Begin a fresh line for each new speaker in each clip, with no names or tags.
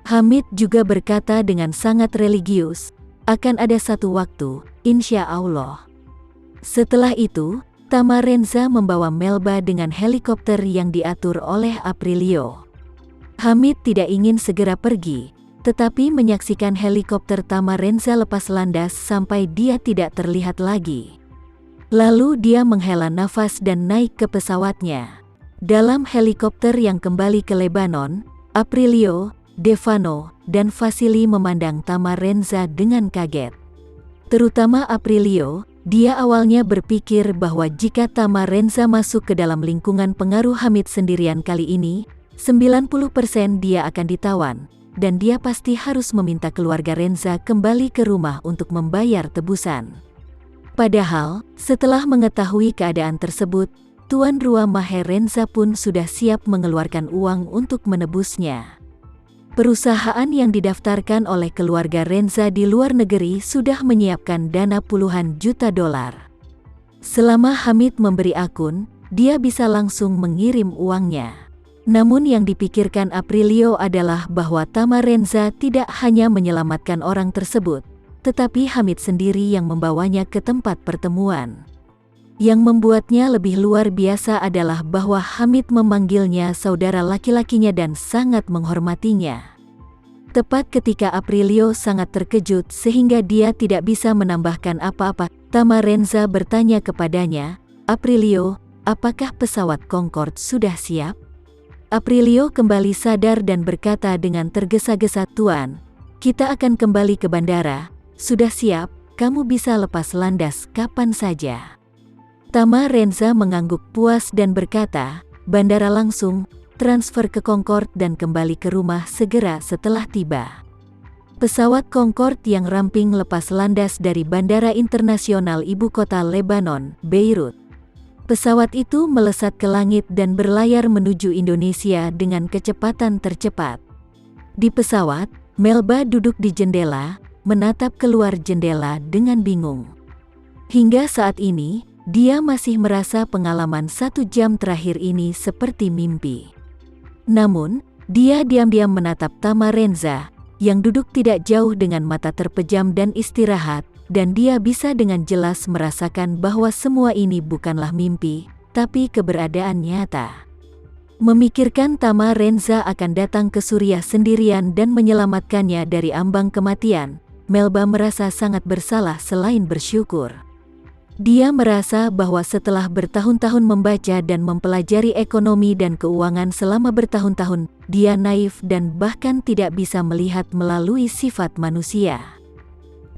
Hamid juga berkata dengan sangat religius, akan ada satu waktu, insya Allah. Setelah itu, Tama Renza membawa Melba dengan helikopter yang diatur oleh Aprilio. Hamid tidak ingin segera pergi, tetapi menyaksikan helikopter Tama Renza lepas landas sampai dia tidak terlihat lagi. Lalu dia menghela nafas dan naik ke pesawatnya. Dalam helikopter yang kembali ke Lebanon, Aprilio, Devano, dan Vasili memandang Tama Renza dengan kaget. Terutama Aprilio, dia awalnya berpikir bahwa jika Tama Renza masuk ke dalam lingkungan pengaruh Hamid sendirian kali ini, 90% dia akan ditawan, dan dia pasti harus meminta keluarga Renza kembali ke rumah untuk membayar tebusan. Padahal, setelah mengetahui keadaan tersebut, Tuan Rumah Maher Renza pun sudah siap mengeluarkan uang untuk menebusnya. Perusahaan yang didaftarkan oleh keluarga Renza di luar negeri sudah menyiapkan dana puluhan juta dolar. Selama Hamid memberi akun, dia bisa langsung mengirim uangnya. Namun yang dipikirkan Aprilio adalah bahwa Tama Renza tidak hanya menyelamatkan orang tersebut, tetapi Hamid sendiri yang membawanya ke tempat pertemuan. Yang membuatnya lebih luar biasa adalah bahwa Hamid memanggilnya saudara laki-lakinya dan sangat menghormatinya. Tepat ketika Aprilio sangat terkejut sehingga dia tidak bisa menambahkan apa-apa, Tama Renza bertanya kepadanya, "Aprilio, apakah pesawat Concorde sudah siap?" Aprilio kembali sadar dan berkata dengan tergesa-gesa, "Tuan, kita akan kembali ke bandara, sudah siap, kamu bisa lepas landas kapan saja." Tama Renza mengangguk puas dan berkata, "Bandara langsung, transfer ke Concorde dan kembali ke rumah segera setelah tiba." Pesawat Concorde yang ramping lepas landas dari Bandara Internasional Ibu Kota Lebanon, Beirut. Pesawat itu melesat ke langit dan berlayar menuju Indonesia dengan kecepatan tercepat. Di pesawat, Melba duduk di jendela, menatap keluar jendela dengan bingung. Hingga saat ini, dia masih merasa pengalaman 1 jam terakhir ini seperti mimpi. Namun, dia diam-diam menatap Tama Renza, yang duduk tidak jauh dengan mata terpejam dan istirahat, dan dia bisa dengan jelas merasakan bahwa semua ini bukanlah mimpi, tapi keberadaan nyata. Memikirkan Tama Renza akan datang ke Suriah sendirian dan menyelamatkannya dari ambang kematian, Melba merasa sangat bersalah selain bersyukur. Dia merasa bahwa setelah bertahun-tahun membaca dan mempelajari ekonomi dan keuangan selama bertahun-tahun, dia naif dan bahkan tidak bisa melihat melalui sifat manusia.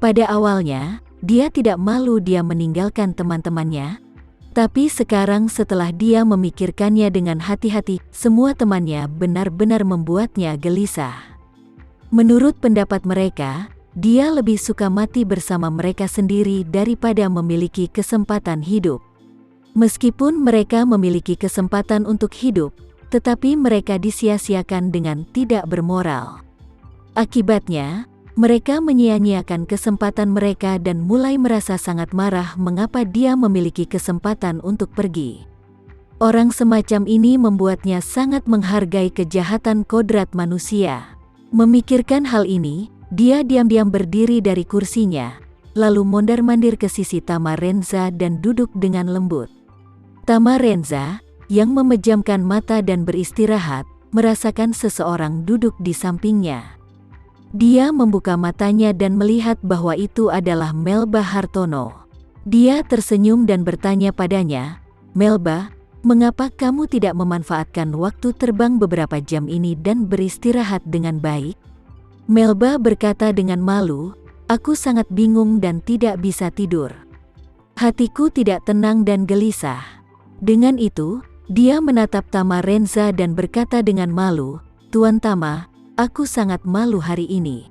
Pada awalnya, dia tidak malu dia meninggalkan teman-temannya, tapi sekarang setelah dia memikirkannya dengan hati-hati, semua temannya benar-benar membuatnya gelisah. Menurut pendapat mereka, dia lebih suka mati bersama mereka sendiri daripada memiliki kesempatan hidup. Meskipun mereka memiliki kesempatan untuk hidup, tetapi mereka disia-siakan dengan tidak bermoral. Akibatnya, mereka menyia-nyiakan kesempatan mereka dan mulai merasa sangat marah mengapa dia memiliki kesempatan untuk pergi. Orang semacam ini membuatnya sangat menghargai kejahatan kodrat manusia. Memikirkan hal ini, dia diam-diam berdiri dari kursinya, lalu mondar-mandir ke sisi Tama Renza dan duduk dengan lembut. Tama Renza, yang memejamkan mata dan beristirahat, merasakan seseorang duduk di sampingnya. Dia membuka matanya dan melihat bahwa itu adalah Melba Hartono. Dia tersenyum dan bertanya padanya, "Melba, mengapa kamu tidak memanfaatkan waktu terbang beberapa jam ini dan beristirahat dengan baik?" Melba berkata dengan malu, "Aku sangat bingung dan tidak bisa tidur. Hatiku tidak tenang dan gelisah." Dengan itu, dia menatap Tama Renza dan berkata dengan malu, "Tuan Tama, aku sangat malu hari ini."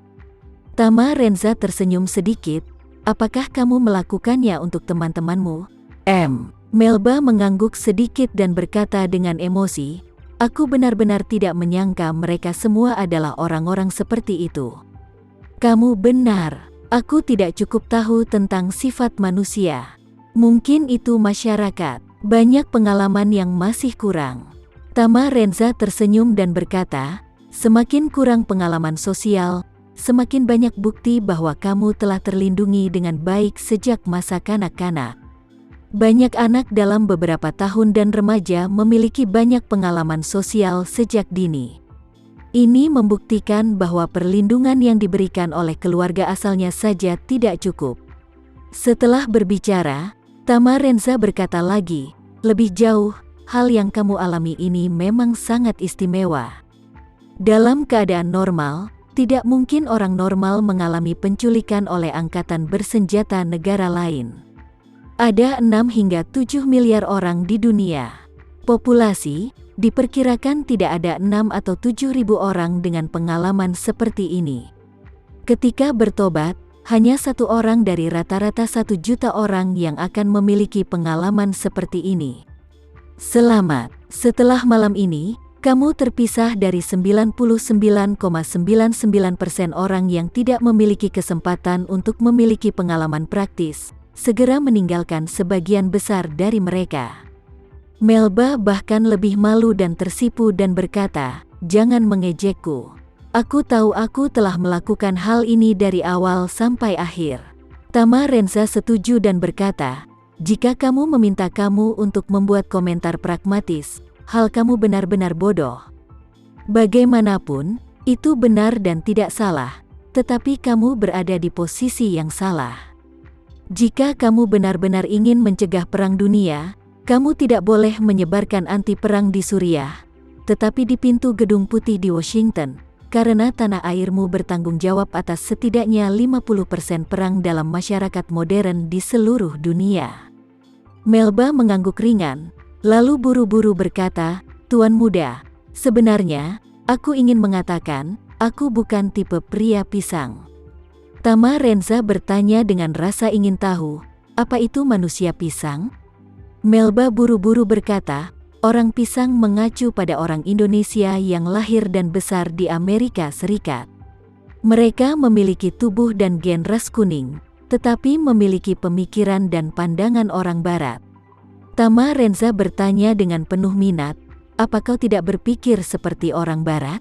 Tama Renza tersenyum sedikit, "Apakah kamu melakukannya untuk teman-temanmu?" Melba mengangguk sedikit dan berkata dengan emosi, "Aku benar-benar tidak menyangka mereka semua adalah orang-orang seperti itu." "Kamu benar, aku tidak cukup tahu tentang sifat manusia. Mungkin itu masyarakat, banyak pengalaman yang masih kurang." Tama Renza tersenyum dan berkata, Semakin kurang pengalaman sosial, semakin banyak bukti bahwa kamu telah terlindungi dengan baik sejak masa kanak-kanak. Banyak anak dalam beberapa tahun dan remaja memiliki banyak pengalaman sosial sejak dini. Ini membuktikan bahwa perlindungan yang diberikan oleh keluarga asalnya saja tidak cukup. Setelah berbicara, Tama Renza berkata lagi, lebih jauh, hal yang kamu alami ini memang sangat istimewa. Dalam keadaan normal, tidak mungkin orang normal mengalami penculikan oleh angkatan bersenjata negara lain. Ada 6 hingga 7 miliar orang di dunia. Populasi, diperkirakan tidak ada 6 atau 7 ribu orang dengan pengalaman seperti ini. Ketika bertobat, hanya 1 orang dari rata-rata 1 juta orang yang akan memiliki pengalaman seperti ini. Selamat, setelah malam ini, kamu terpisah dari 99,99% orang yang tidak memiliki kesempatan untuk memiliki pengalaman praktis, segera meninggalkan sebagian besar dari mereka. Melba bahkan lebih malu dan tersipu dan berkata, jangan mengejekku. Aku tahu aku telah melakukan hal ini dari awal sampai akhir. Tama Renza setuju dan berkata, jika kamu meminta kamu untuk membuat komentar pragmatis, hal kamu benar-benar bodoh. Bagaimanapun, itu benar dan tidak salah, tetapi kamu berada di posisi yang salah. Jika kamu benar-benar ingin mencegah perang dunia, kamu tidak boleh menyebarkan anti perang di Suriah, tetapi di pintu Gedung Putih di Washington, karena tanah airmu bertanggung jawab atas setidaknya 50% perang dalam masyarakat modern di seluruh dunia. Melba mengangguk ringan, lalu buru-buru berkata, Tuan Muda, sebenarnya, aku ingin mengatakan, aku bukan tipe pria pisang. Tama Renza bertanya dengan rasa ingin tahu, apa itu manusia pisang? Melba buru-buru berkata, orang pisang mengacu pada orang Indonesia yang lahir dan besar di Amerika Serikat. Mereka memiliki tubuh dan gen ras kuning, tetapi memiliki pemikiran dan pandangan orang Barat. Tama Renza bertanya dengan penuh minat, apa kau tidak berpikir seperti orang Barat?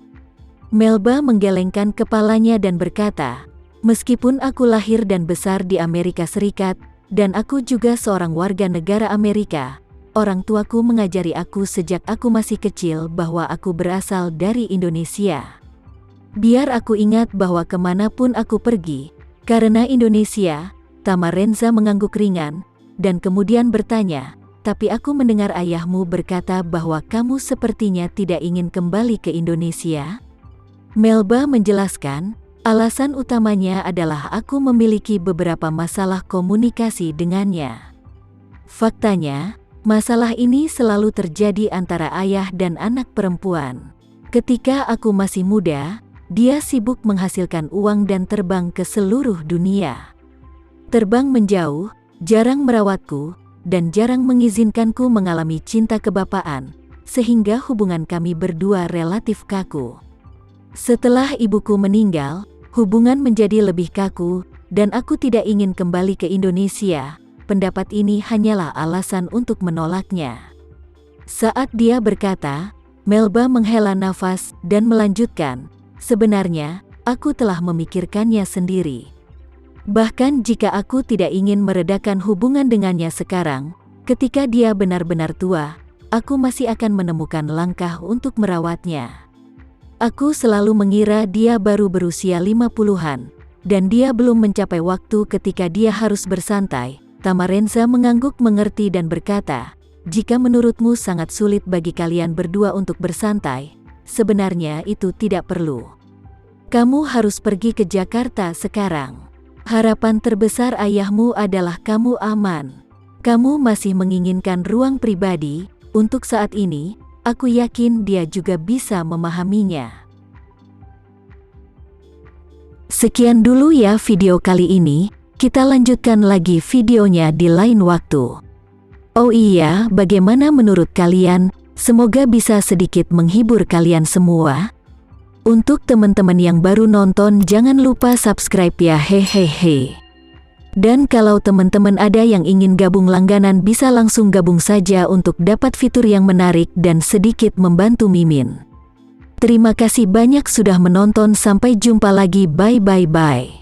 Melba menggelengkan kepalanya dan berkata, meskipun aku lahir dan besar di Amerika Serikat, dan aku juga seorang warga negara Amerika, orang tuaku mengajari aku sejak aku masih kecil bahwa aku berasal dari Indonesia. Biar aku ingat bahwa kemanapun aku pergi, karena Indonesia, Tama Renza mengangguk ringan, dan kemudian bertanya, tapi aku mendengar ayahmu berkata bahwa kamu sepertinya tidak ingin kembali ke Indonesia? Melba menjelaskan, alasan utamanya adalah aku memiliki beberapa masalah komunikasi dengannya. Faktanya, masalah ini selalu terjadi antara ayah dan anak perempuan. Ketika aku masih muda, dia sibuk menghasilkan uang dan terbang ke seluruh dunia. Terbang menjauh, jarang merawatku, dan jarang mengizinkanku mengalami cinta kebapaan, sehingga hubungan kami berdua relatif kaku. Setelah ibuku meninggal, hubungan menjadi lebih kaku, dan aku tidak ingin kembali ke Indonesia. Pendapat ini hanyalah alasan untuk menolaknya. Saat dia berkata, Melba menghela nafas dan melanjutkan, sebenarnya, aku telah memikirkannya sendiri. Bahkan jika aku tidak ingin meredakan hubungan dengannya sekarang, ketika dia benar-benar tua, aku masih akan menemukan langkah untuk merawatnya. Aku selalu mengira dia baru berusia 50-an, dan dia belum mencapai waktu ketika dia harus bersantai. Tama Renza mengangguk mengerti dan berkata, jika menurutmu sangat sulit bagi kalian berdua untuk bersantai, sebenarnya itu tidak perlu. Kamu harus pergi ke Jakarta sekarang. Harapan terbesar ayahmu adalah kamu aman. Kamu masih menginginkan ruang pribadi, untuk saat ini, aku yakin dia juga bisa memahaminya. Sekian dulu ya video kali ini, kita lanjutkan lagi videonya di lain waktu. Oh iya, bagaimana menurut kalian? Semoga bisa sedikit menghibur kalian semua. Untuk teman-teman yang baru nonton, jangan lupa subscribe ya, hehehe. Dan kalau teman-teman ada yang ingin gabung langganan, bisa langsung gabung saja untuk dapat fitur yang menarik dan sedikit membantu Mimin. Terima kasih banyak sudah menonton, sampai jumpa lagi, bye bye bye.